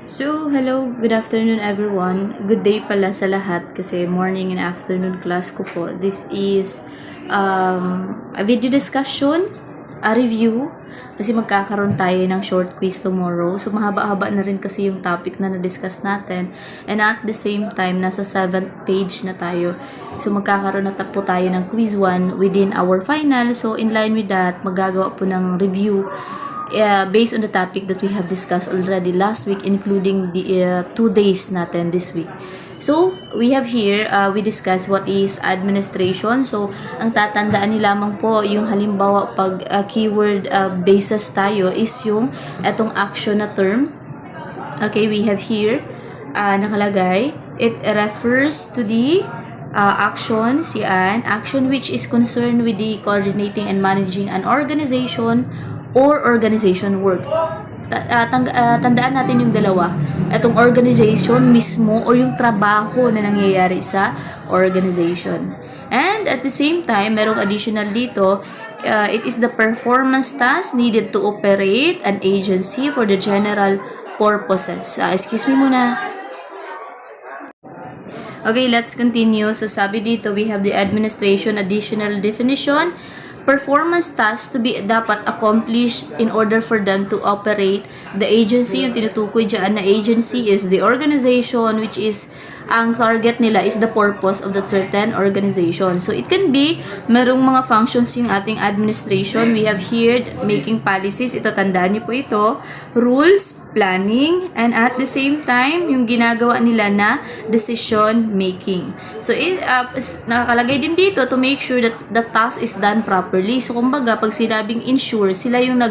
Hello, good afternoon everyone. Good day pala sa lahat kasi morning and afternoon class ko po. This is a video discussion, a review, kasi magkakaroon tayo ng short quiz tomorrow. So, mahaba-haba na rin kasi yung topic na na-discuss natin. And at the same time, nasa 7th page na tayo. So, magkakaroon na po tayo ng quiz 1 within our final. So, in line with that, magagawa po ng review based on the topic that we have discussed already last week, including the 2 days natin this week. So, we have here, we discussed what is administration. So, ang tatandaan niyo lamang po, yung halimbawa pag keyword basis tayo is yung etong action na term. Okay, we have here, nakalagay, it refers to the actions, action which is concerned with the coordinating and managing an organization or organization work. Tandaan natin yung dalawa. Itong organization mismo or yung trabaho na nangyayari sa organization. And at the same time, merong additional dito, it is the performance task needed to operate an agency for the general purposes. Excuse me muna. Okay, let's continue. So, sabi dito, we have the administration additional definition. Performance tasks to be dapat accomplished in order for them to operate the agency. Yung tinutukoy dyan na agency is the organization, which is ang target nila is the purpose of that certain organization. So, it can be, merong mga functions yung ating administration. We have here, making policies. Ito, tandaan niyo po ito. Rules, planning, and at the same time, yung ginagawa nila na decision making. So, nakakalagay din dito to make sure that the task is done properly. So, kumbaga, pag sinabing ensure, sila yung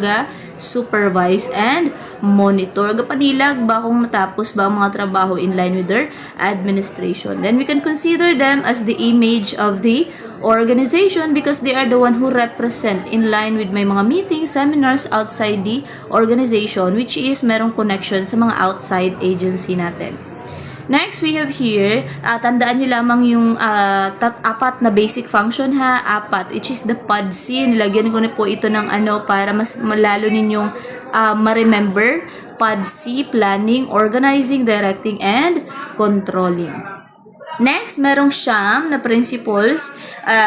supervise and monitor. Gapanilag ba kung natapos ba ang mga trabaho in line with their administration. Then we can consider them as the image of the organization because they are the one who represent in line with may mga meetings, seminars outside the organization, which is merong connection sa mga outside agency natin. Next, we have here, tandaan nyo lamang yung apat na basic function apat, which is the PODC. Nilagyan ko na po ito ng para mas malalo ninyong ma-remember. PODC, planning, organizing, directing, and controlling. Next, merong siyam na principles.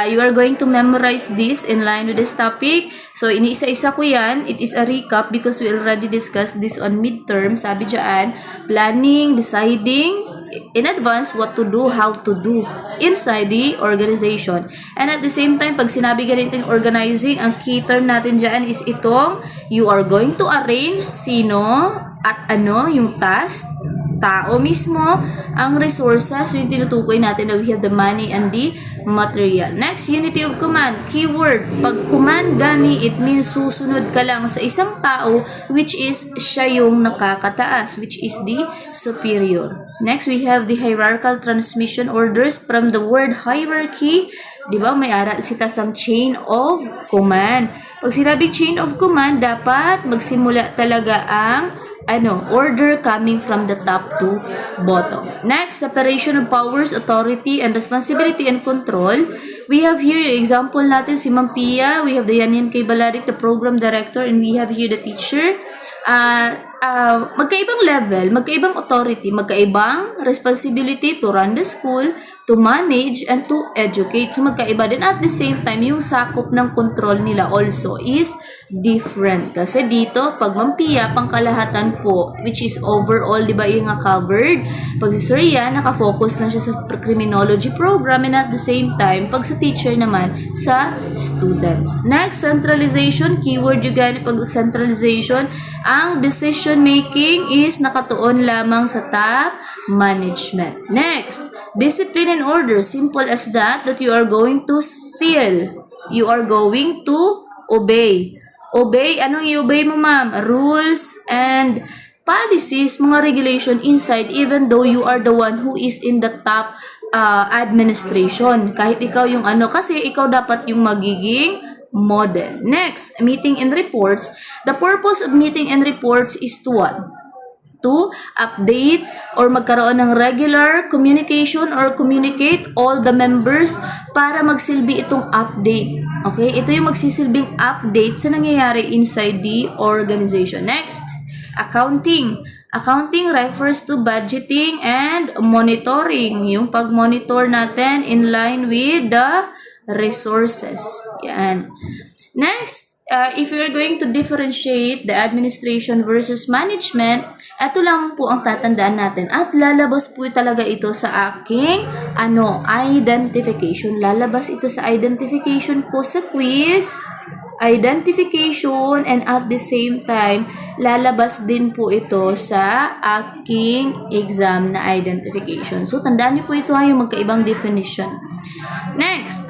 You are going to memorize this in line with this topic. So, iniisa-isa ko yan. It is a recap because we already discussed this on midterm. Sabi dyan, planning, deciding in advance what to do, how to do inside the organization. And at the same time, pag sinabi ganitong organizing, ang key term natin dyan is itong you are going to arrange sino at yung task, tao mismo, ang resources, yung tinutukoy natin na we have the money and the material. Next, unity of command. Keyword, pag command gani, it means susunod ka lang sa isang tao which is siya yung nakakataas, which is the superior. Next, we have the hierarchical transmission orders from the word hierarchy. Diba, may sitasang chain of command. Pag sinabing chain of command, dapat magsimula talaga ang order coming from the top to bottom. Next, separation of powers, authority, and responsibility and control. We have here example natin si Ma'am Pia. We have the Yan K. Balarik, the program director, and we have here the teacher. Magkaibang level, magkaibang authority, magkaibang responsibility to run the school, to manage, and to educate. So, magkaiba din. At the same time, yung sakop ng control nila also is different. Kasi dito, pag Mampia, pangkalahatan po, which is overall, di ba yung covered? Pag si Sir Yan, nakafocus lang siya sa criminology program, and at the same time, pag sa teacher naman, sa students. Next, centralization. Keyword yung gani pag centralization. Ang decision making is nakatuon lamang sa top management. Next, discipline and order. Simple as that you are going to steal. You are going to obey. Obey, anong i-obey mo, ma'am? Rules and policies, mga regulation inside, even though you are the one who is in the top administration. Kahit ikaw yung kasi ikaw dapat yung magiging model. Next, meeting and reports. The purpose of meeting and reports is to what? To update or magkaroon ng regular communication or communicate all the members para magsilbi itong update. Okay? Ito yung magsisilbing update sa nangyayari inside the organization. Next, accounting. Accounting refers to budgeting and monitoring. Yung pag-monitor natin in line with the resources. Yan. Next, if you're going to differentiate the administration versus management, ito lang po ang tatandaan natin. At lalabas po talaga ito sa aking identification. Lalabas ito sa identification ko sa quiz. Identification, and at the same time, lalabas din po ito sa aking exam na identification. So, tandaan niyo po ito yung magkaibang definition. Next,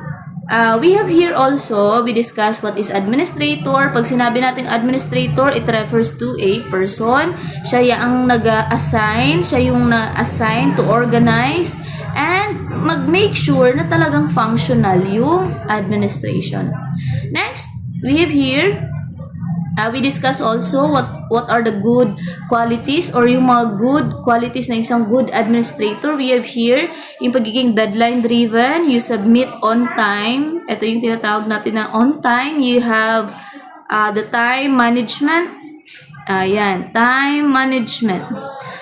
we have here also, we discuss what is administrator. Pag sinabi natin administrator, it refers to a person. Siya ang nag-assign, siya yung na-assign to organize and mag-make sure na talagang functional yung administration. Next, we have here, we discuss also what are the good qualities or yung mga good qualities ng isang good administrator. We have here yung pagiging deadline driven, you submit on time. Ito yung tinatawag natin na on time. You have the time management. Ayan, time management.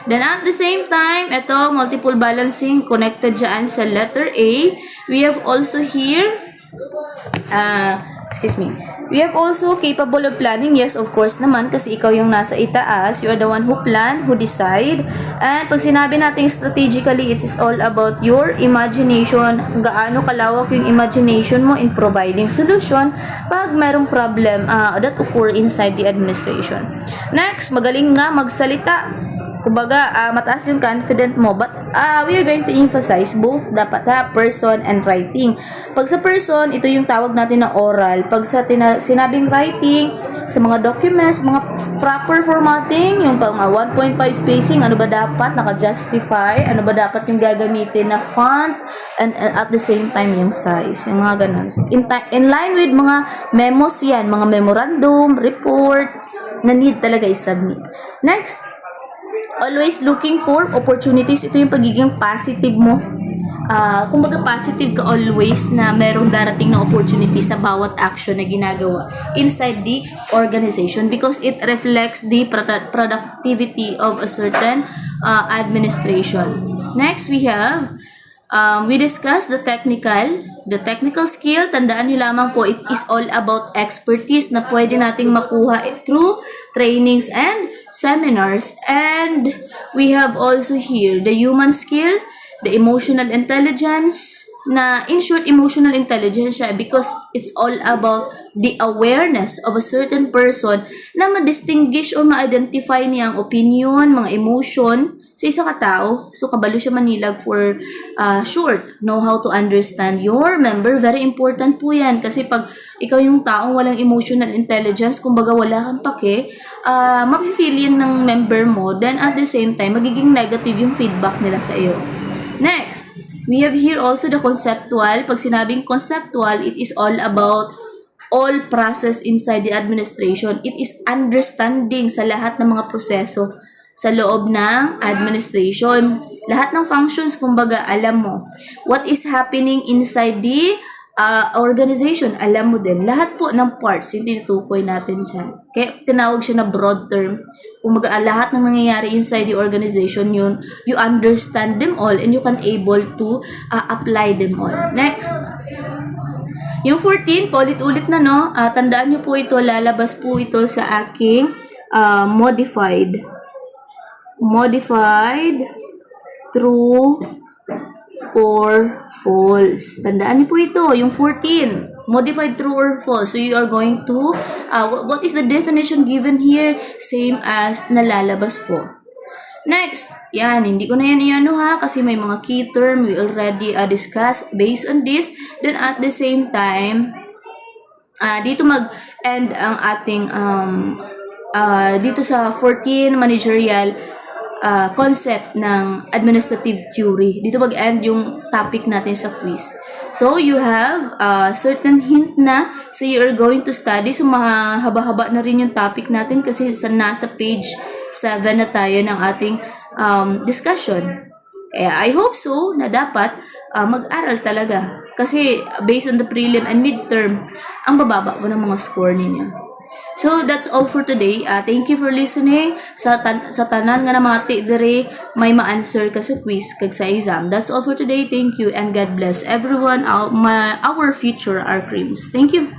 Then at the same time, ito multiple balancing connected dyan sa letter A. We have also here we have also capable of planning. Yes, of course naman, kasi ikaw yung nasa itaas. You are the one who plan, who decide. And pag sinabi natin strategically, it is all about your imagination. Gaano kalawak yung imagination mo in providing solution pag merong problem that occur inside the administration. Next, magaling nga magsalita. Kumbaga, mataas yung confident mo. But we are going to emphasize both dapat person and writing. Pag sa person, ito yung tawag natin na oral. Pag sa sinabing writing, sa mga documents, mga proper formatting, yung pang 1.5 spacing, ano ba dapat naka-justify, ano ba dapat yung gagamitin na font, and at the same time yung size, yung mga ganun. In line with mga memos yan, mga memorandum, report, na need talaga i-submit. Next, always looking for opportunities. Ito yung pagiging positive mo. Kumbaga positive ka always na merong darating na opportunity sa bawat action na ginagawa inside the organization because it reflects the productivity of a certain administration. Next, we have we discussed the technical skill. Tandaan nyo lamang po, it is all about expertise na pwede nating makuha through trainings and seminars. And we have also here the human skill, the emotional intelligence, na in short, emotional intelligence siya because it's all about the awareness of a certain person na ma-distinguish or ma-identify niya ang opinion, mga emotion sa isa katao. So, kabalo siya manilag for short. Know how to understand your member. Very important po yan. Kasi pag ikaw yung taong walang emotional intelligence, kumbaga wala kang pake, mapifeel yan ng member mo. Then, at the same time, magiging negative yung feedback nila sa iyo. Next, we have here also the conceptual. Pag sinabing conceptual, it is all about all process inside the administration. It is understanding sa lahat ng mga proseso sa loob ng administration. Lahat ng functions, kumbaga, alam mo. What is happening inside the organization, alam mo din. Lahat po ng parts, yung tinutukoy natin siya. Kaya tinawag siya na broad term. Kumbaga, lahat ng nangyayari inside the organization, yun, you understand them all and you can able to apply them all. Next. Yung 14, paulit-ulit na, no? Tandaan nyo po ito, lalabas po ito sa aking modified, true, or false. Tandaan niyo po ito, yung 14. Modified true or false. So, you are going to, what is the definition given here? Same as nalalabas po. Next, yan, hindi ko na yan iano ha, kasi may mga key term we already discussed based on this. Then, at the same time, dito mag-end ang ating, dito sa 14 managerial concept ng administrative theory. Dito mag-end yung topic natin sa quiz. So, you have certain hint na. So, you are going to study. So, mahaba-haba na rin yung topic natin kasi nasa page 7 na tayo ng ating discussion. Kaya, I hope so na dapat mag-aral talaga. Kasi, based on the prelim and midterm, ang bababa po ng mga score ninyo. So that's all for today. Thank you for listening. Sa tanan nga namati dire may ma-answer ka sa quiz kag sa exam. That's all for today. Thank you and God bless everyone. Our future, our creams. Thank you.